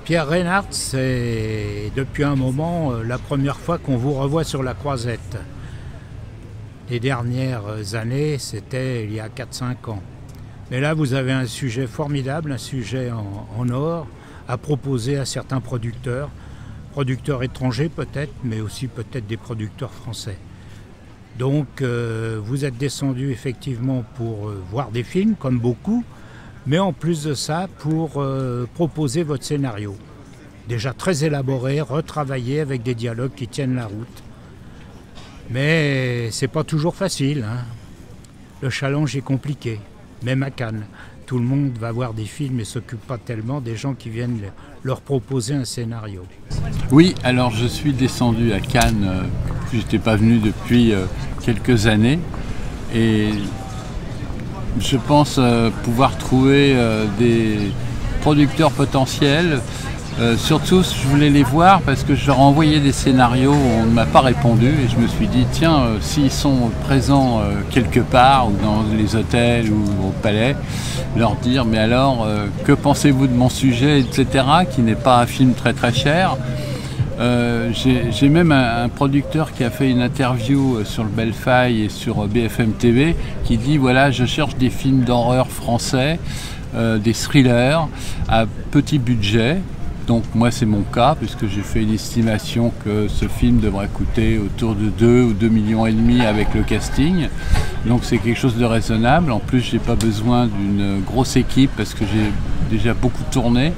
Pierre Reynard, c'est depuis un moment la première fois qu'on vous revoit sur la croisette. Les dernières années, c'était il y a 4-5 ans. Mais là, vous avez un sujet formidable, un sujet en or à proposer à certains producteurs étrangers peut-être, mais aussi peut-être des producteurs français. Donc vous êtes descendu effectivement pour voir des films, comme beaucoup, mais en plus de ça, pour proposer votre scénario. Déjà très élaboré, retravaillé avec des dialogues qui tiennent la route. Mais c'est pas toujours facile, hein. Le challenge est compliqué, même à Cannes. Tout le monde va voir des films et s'occupe pas tellement des gens qui viennent leur proposer un scénario. Oui, alors je suis descendu à Cannes, je n'étais pas venu depuis quelques années, et je pense pouvoir trouver des producteurs potentiels. Surtout, je voulais les voir parce que je leur ai envoyé des scénarios, on ne m'a pas répondu et je me suis dit, tiens, s'ils sont présents quelque part, ou dans les hôtels ou au palais, leur dire, mais alors, que pensez-vous de mon sujet, etc., qui n'est pas un film très très cher. J'ai même un producteur qui a fait une interview sur le Bellefeuille et sur BFM TV qui dit, voilà, je cherche des films d'horreur français, des thrillers à petit budget. Donc moi c'est mon cas, puisque j'ai fait une estimation que ce film devrait coûter autour de 2 ou 2,5 millions avec le casting. Donc c'est quelque chose de raisonnable. En plus j'ai pas besoin d'une grosse équipe parce que j'ai déjà beaucoup tourné.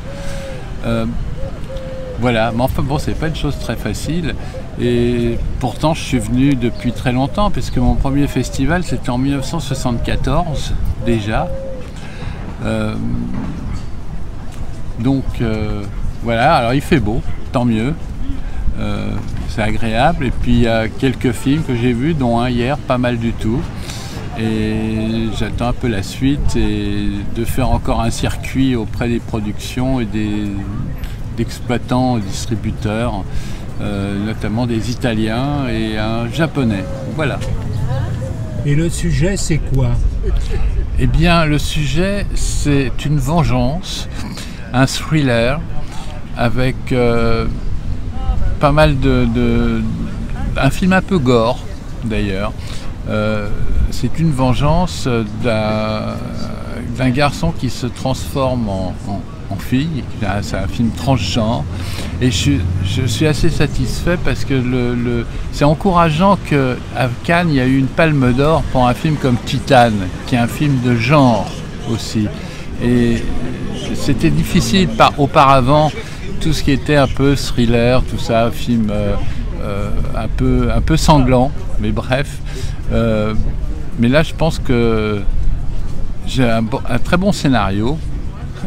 Voilà, mais enfin bon, c'est pas une chose très facile. Et pourtant je suis venu depuis très longtemps, puisque mon premier festival c'était en 1974 déjà. Voilà, alors il fait beau, tant mieux, c'est agréable. Et puis il y a quelques films que j'ai vus, dont un hier, pas mal du tout. Et j'attends un peu la suite et de faire encore un circuit auprès des productions et d'exploitants, distributeurs, notamment des Italiens et un Japonais. Voilà. Et le sujet, c'est quoi ? Eh bien, le sujet, c'est une vengeance, un thriller, avec pas mal un film un peu gore d'ailleurs. C'est une vengeance d'un garçon qui se transforme en fille. C'est un film transgenre et je suis assez satisfait parce que c'est encourageant qu'à Cannes il y a eu une palme d'or pour un film comme Titane, qui est un film de genre aussi. Et c'était difficile auparavant, tout ce qui était un peu thriller, tout ça, film un peu sanglant, mais bref. Mais là, je pense que j'ai un très bon scénario,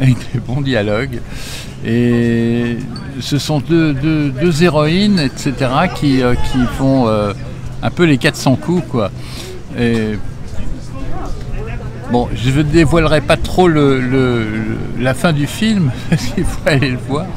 avec des bons dialogues. Et ce sont deux héroïnes, etc., qui font un peu les 400 coups, quoi. Et bon, je ne dévoilerai pas trop la fin du film, parce qu'il faut aller le voir.